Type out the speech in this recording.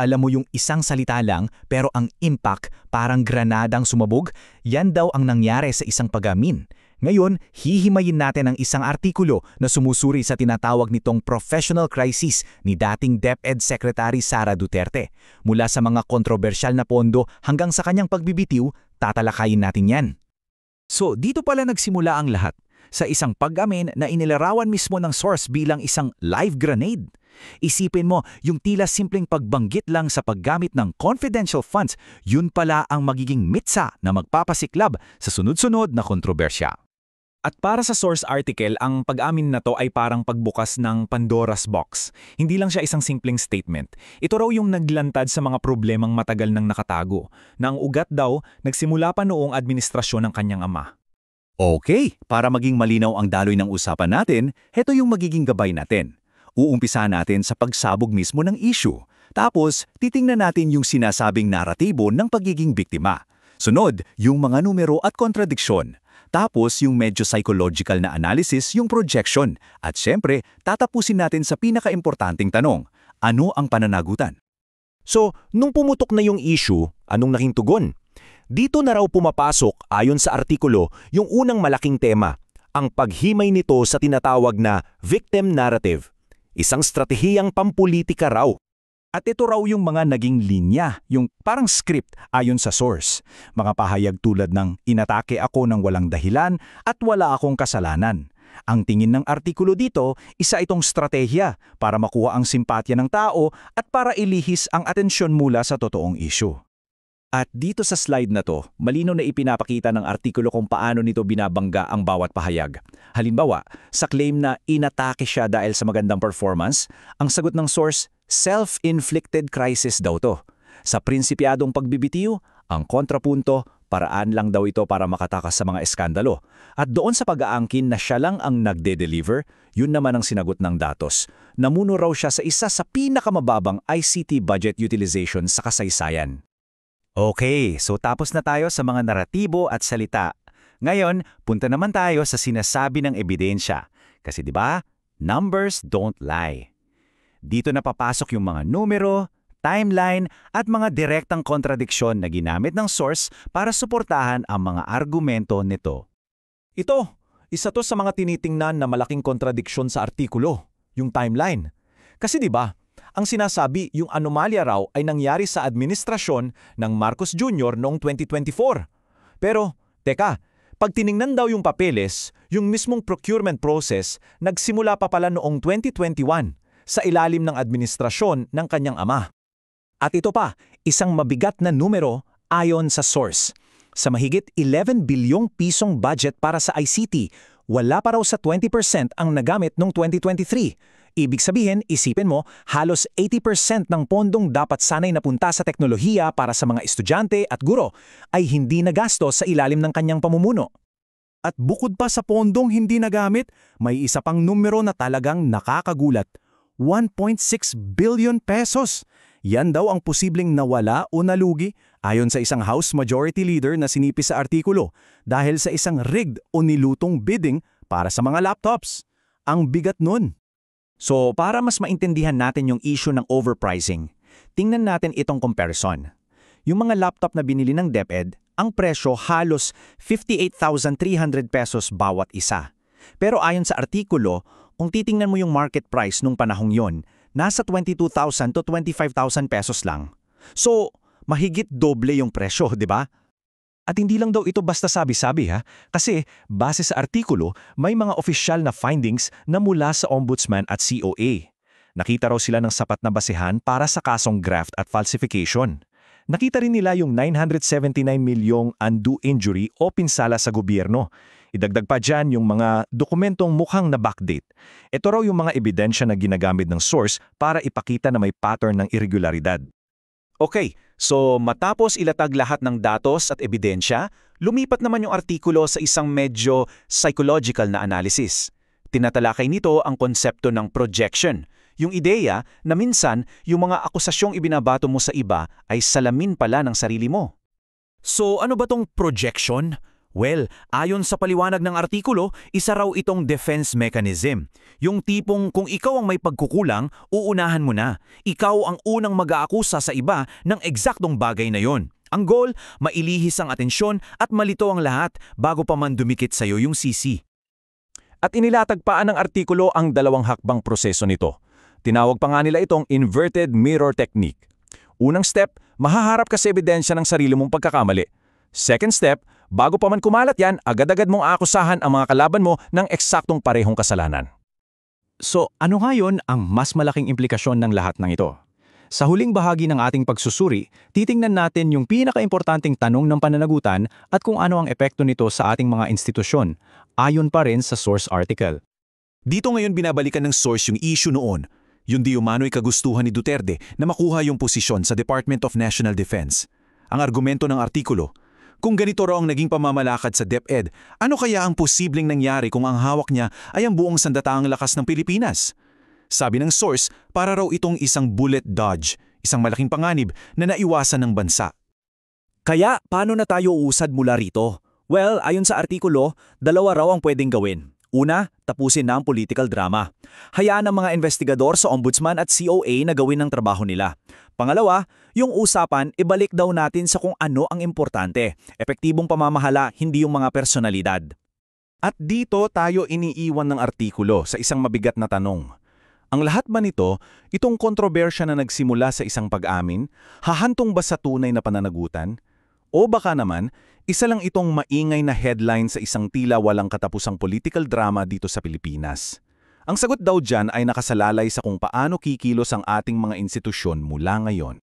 Alam mo yung isang salita lang pero ang impact parang granadang sumabog? Yan daw ang nangyari sa isang pag-amin. Ngayon, hihimayin natin ang isang artikulo na sumusuri sa tinatawag nitong professional crisis ni dating DepEd Secretary Sara Duterte. Mula sa mga kontrobersyal na pondo hanggang sa kanyang pagbibitiw, tatalakayin natin yan. So, dito pala nagsimula ang lahat, sa isang pag-amin na inilarawan mismo ng source bilang isang live grenade. Isipin mo, yung tila simpleng pagbanggit lang sa paggamit ng confidential funds, yun pala ang magiging mitsa na magpapasiklab sa sunod-sunod na kontrobersya. At para sa source article, ang pag-amin na to ay parang pagbukas ng Pandora's box. Hindi lang siya isang simpleng statement. Ito raw yung naglantad sa mga problemang matagal nang nakatago, na ang ugat daw nagsimula pa noong administrasyon ng kanyang ama. Okay, para maging malinaw ang daloy ng usapan natin, heto yung magiging gabay natin. Uumpisa natin sa pagsabog mismo ng issue. Tapos, titingnan natin yung sinasabing naratibo ng pagiging biktima. Sunod, yung mga numero at kontradiksyon. Tapos yung medyo psychological na analysis, yung projection. At syempre, tatapusin natin sa pinaka-importanting tanong, ano ang pananagutan? So, nung pumutok na yung issue, anong naging tugon? Dito na raw pumapasok, ayon sa artikulo, yung unang malaking tema, ang paghimay nito sa tinatawag na victim narrative. Isang stratehiyang pampulitika raw. At ito raw yung mga naging linya, yung parang script ayon sa source. Mga pahayag tulad ng inatake ako ng walang dahilan at wala akong kasalanan. Ang tingin ng artikulo dito, isa itong stratehiya para makuha ang simpatya ng tao at para ilihis ang atensyon mula sa totoong issue. At dito sa slide na to, malinaw na ipinapakita ng artikulo kung paano nito binabangga ang bawat pahayag. Halimbawa, sa claim na inatake siya dahil sa magandang performance, ang sagot ng source, self-inflicted crisis daw to. Sa prinsipyadong pagbibitiw, ang kontrapunto, paraan lang daw ito para makatakas sa mga eskandalo. At doon sa pag-aangkin na siya lang ang nagde-deliver, yun naman ang sinagot ng datos. Namuno raw siya sa isa sa pinakamababang ICT budget utilization sa kasaysayan. Okay, so tapos na tayo sa mga naratibo at salita. Ngayon, punta naman tayo sa sinasabi ng ebidensya. Kasi 'di ba, numbers don't lie. Dito na papasok yung mga numero, timeline, at mga direktang kontradiksyon na ginamit ng source para suportahan ang mga argumento nito. Ito, isa to sa mga tinitingnan na malaking kontradiksyon sa artikulo, yung timeline. Kasi 'di ba, ang sinasabi yung anomalya raw ay nangyari sa administrasyon ng Marcos Jr. noong 2024. Pero, teka, pag tiningnan daw yung papeles, yung mismong procurement process nagsimula pa pala noong 2021 sa ilalim ng administrasyon ng kanyang ama. At ito pa, isang mabigat na numero ayon sa source. Sa mahigit 11 bilyong pisong budget para sa ICT, wala pa raw sa 20% ang nagamit noong 2023. Ibig sabihin, isipin mo, halos 80% ng pondong dapat sanay napunta sa teknolohiya para sa mga estudyante at guro ay hindi nagastos sa ilalim ng kanyang pamumuno. At bukod pa sa pondong hindi nagamit, may isa pang numero na talagang nakakagulat, 1.6 billion pesos. Yan daw ang posibleng nawala o nalugi ayon sa isang House Majority Leader na sinipis sa artikulo dahil sa isang rigged o nilutong bidding para sa mga laptops. Ang bigat nun. So, para mas maintindihan natin yung issue ng overpricing, tingnan natin itong comparison. Yung mga laptop na binili ng DepEd, ang presyo halos 58,300 pesos bawat isa. Pero ayon sa artikulo, kung titingnan mo yung market price nung panahong yon, nasa 22,000 to 25,000 pesos lang. So, mahigit doble yung presyo, di ba? At hindi lang daw ito basta sabi-sabi ha, kasi base sa artikulo, may mga opisyal na findings na mula sa Ombudsman at COA. Nakita raw sila ng sapat na basehan para sa kasong graft at falsification. Nakita rin nila yung 979 milyong undue injury o pinsala sa gobyerno. Idagdag pa dyan yung mga dokumentong mukhang na backdate. Ito raw yung mga ebidensya na ginagamit ng source para ipakita na may pattern ng irregularidad. Okay, so matapos ilatag lahat ng datos at ebidensya, lumipat naman yung artikulo sa isang medyo psychological na analysis. Tinatalakay nito ang konsepto ng projection, yung ideya na minsan yung mga akusasyong ibinabato mo sa iba ay salamin pala ng sarili mo. So ano ba tong projection? Well, ayon sa paliwanag ng artikulo, isa raw itong defense mechanism. Yung tipong kung ikaw ang may pagkukulang, uunahan mo na. Ikaw ang unang mag-aakusa sa iba ng eksaktong bagay na yon. Ang goal, mailihis ang atensyon at malito ang lahat bago pa man dumikit sa'yo yung sisi. At inilatagpaan ng artikulo ang dalawang hakbang proseso nito. Tinawag pa nga nila itong inverted mirror technique. Unang step, mahaharap ka sa ebidensya ng sarili mong pagkakamali. Second step, bago pa man kumalat yan, agad-agad mong aakusahan ang mga kalaban mo ng eksaktong parehong kasalanan. So, ano nga yun ang mas malaking implikasyon ng lahat ng ito? Sa huling bahagi ng ating pagsusuri, titingnan natin yung pinakaimportanteng tanong ng pananagutan at kung ano ang epekto nito sa ating mga institusyon, ayon pa rin sa source article. Dito ngayon binabalikan ng source yung issue noon, yung di umano'y kagustuhan ni Duterte na makuha yung posisyon sa Department of National Defense. Ang argumento ng artikulo, kung ganito raw ang naging pamamalakad sa DepEd, ano kaya ang posibleng nangyari kung ang hawak niya ay ang buong sandataang lakas ng Pilipinas? Sabi ng source, para raw itong isang bullet dodge, isang malaking panganib na naiwasan ng bansa. Kaya, paano na tayo uusad mula rito? Well, ayon sa artikulo, dalawa raw ang pwedeng gawin. Una, tapusin na ang political drama. Hayaan ang mga investigador sa Ombudsman at COA na gawin ang trabaho nila. Pangalawa, yung usapan, ibalik daw natin sa kung ano ang importante. Epektibong pamamahala, hindi yung mga personalidad. At dito tayo iniiwan ng artikulo sa isang mabigat na tanong. Ang lahat ba nito, itong kontrobersya na nagsimula sa isang pag-amin, hahantong ba sa tunay na pananagutan? O baka naman, isa lang itong maingay na headline sa isang tila walang katapusang political drama dito sa Pilipinas? Ang sagot daw dyan ay nakasalalay sa kung paano kikilos ang ating mga institusyon mula ngayon.